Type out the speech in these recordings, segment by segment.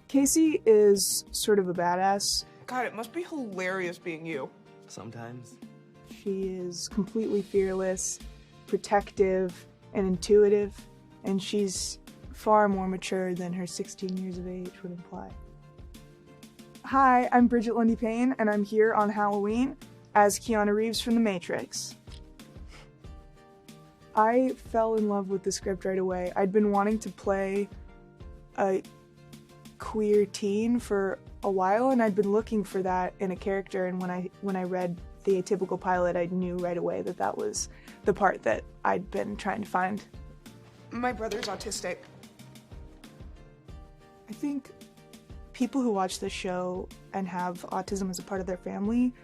Casey is sort of a badass. God, it must be hilarious being you. Sometimes. She is completely fearless, protective, and intuitive, and she's far more mature than her 16 years of age would imply. Hi, I'm Brigette Lundy-Paine, and I'm here on Halloween as Keanu Reeves from The Matrix. I fell in love with the script right away. I'd been wanting to play a queer teen for a while, and I'd been looking for that in a character, and when I read the Atypical pilot, I knew right away that that was the part that I'd been trying to find. My brother's autistic. I think people who watch this show and have autism as a part of their family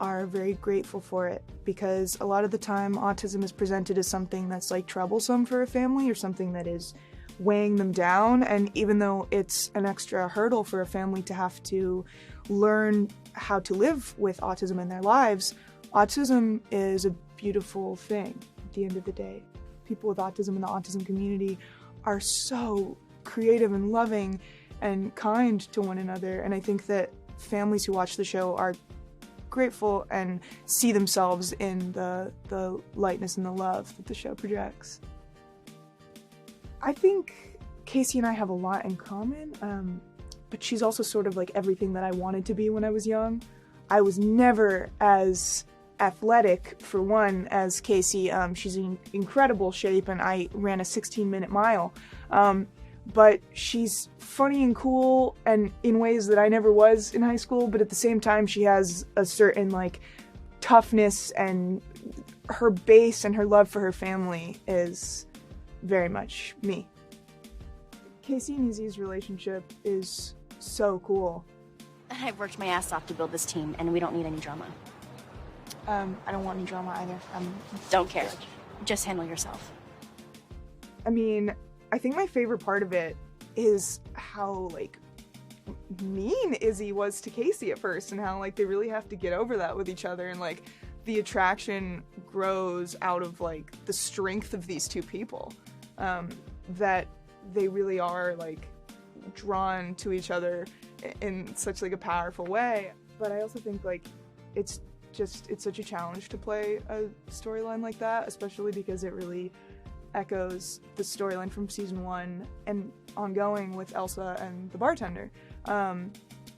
are very grateful for it, because a lot of the time autism is presented as something that's like troublesome for a family or something that is weighing them down, and even though it's an extra hurdle for a family to have to learn how to live with autism in their lives, autism is a beautiful thing at the end of the day. People with autism in the autism community are so creative and loving and kind to one another, and I think that families who watch the show are grateful and see themselves in the lightness and the love that the show projects. I think Casey and I have a lot in common, but she's also sort of like everything that I wanted to be when I was young. I was never as athletic, for one, as Casey. She's in incredible shape, and I ran a 16-minute mile. But she's funny and cool, and in ways that I never was in high school, but at the same time she has a certain like toughness, and her base and her love for her family is very much me. Casey and Izzy's relationship is so cool. I've worked my ass off to build this team, and we don't need any drama. I don't want any drama either. Don't care. Just handle yourself. I mean, I think my favorite part of it is how, like, mean Izzy was to Casey at first, and how, like, they really have to get over that with each other, and, like, the attraction grows out of, like, the strength of these two people. That they really are, like, drawn to each other in such, like, a powerful way. But I also think, like, it's such a challenge to play a storyline like that, especially because it really echoes the storyline from season 1 and ongoing with Elsa and the bartender.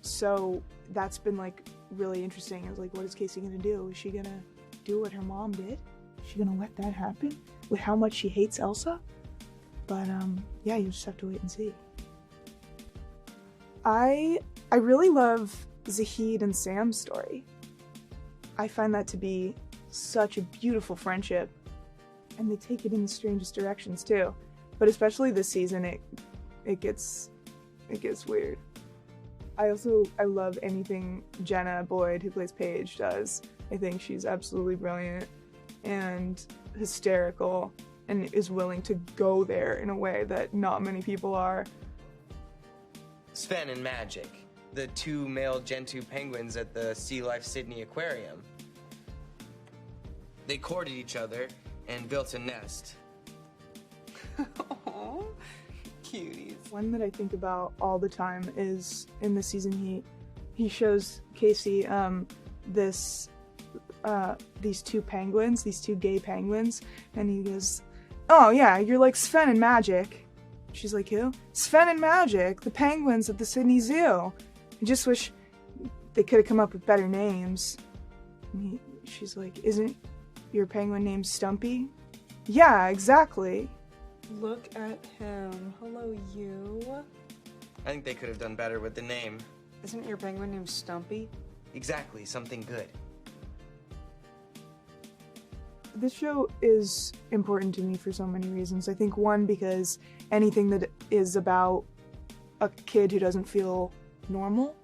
So that's been, like, really interesting. It's like, what is Casey gonna do? Is she gonna do what her mom did? Is she gonna let that happen with how much she hates Elsa? But yeah, you just have to wait and see. I really love Zahid and Sam's story. I find that to be such a beautiful friendship, and they take it in the strangest directions too. But especially this season, it gets weird. I love anything Jenna Boyd, who plays Paige, does. I think she's absolutely brilliant and hysterical, and is willing to go there in a way that not many people are. Sven and Magic, the two male Gentoo penguins at the Sea Life Sydney Aquarium. They courted each other and built a nest. Aww, cuties. One that I think about all the time is in the season he shows Casey these two penguins, these two gay penguins, and he goes, "Oh yeah, you're like Sven and Magic." She's like, "Who?" "Sven and Magic, the penguins at the Sydney Zoo. I just wish they could have come up with better names." And she's like, "Isn't your penguin named Stumpy?" "Yeah, exactly." Look at him. Hello, you. I think they could have done better with the name. Isn't your penguin named Stumpy? Exactly, something good. This show is important to me for so many reasons. I think one, because anything that is about a kid who doesn't feel normal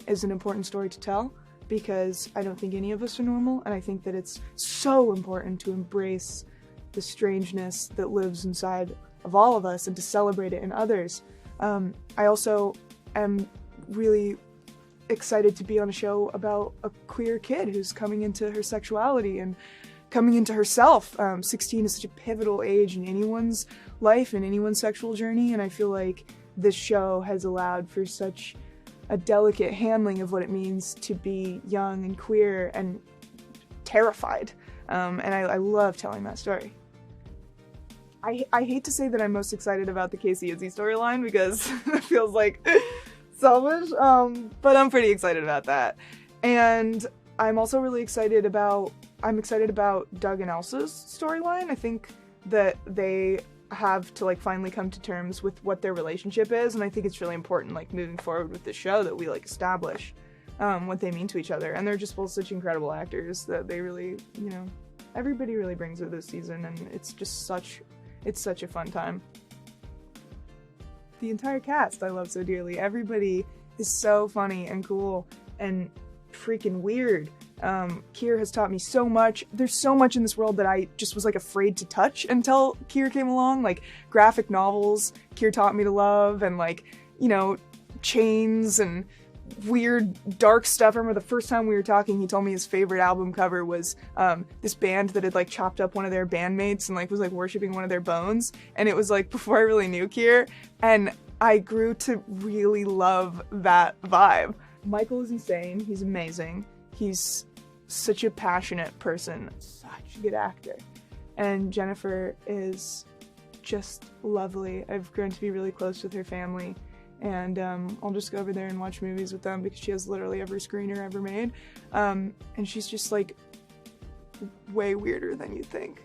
is an important story to tell, because I don't think any of us are normal, and I think that it's so important to embrace the strangeness that lives inside of all of us and to celebrate it in others. I also am really excited to be on a show about a queer kid who's coming into her sexuality and coming into herself. 16 is such a pivotal age in anyone's life and anyone's sexual journey, and I feel like this show has allowed for such a delicate handling of what it means to be young and queer and terrified. And I love telling that story. I hate to say that I'm most excited about the Casey Izzy storyline because it feels like selfish, but I'm pretty excited about that. And I'm also really excited about Doug and Elsa's storyline. I think that they have to like finally come to terms with what their relationship is, and I think it's really important like moving forward with the show that we like establish what they mean to each other. And they're just both such incredible actors that they really, you know, everybody really brings it this season, and it's such a fun time. The entire cast I love so dearly. Everybody is so funny and cool and freaking weird. Kier has taught me so much. There's so much in this world that I just was like afraid to touch until Kier came along. Like graphic novels, Kier taught me to love, and like, you know, chains and weird dark stuff. I remember the first time we were talking, he told me his favorite album cover was this band that had like chopped up one of their bandmates and like was like worshiping one of their bones. And it was like before I really knew Kier, and I grew to really love that vibe. Michael is insane. He's amazing. He's such a passionate person, such a good actor. And Jennifer is just lovely. I've grown to be really close with her family, and I'll just go over there and watch movies with them because she has literally every screener ever made. And she's just like way weirder than you think.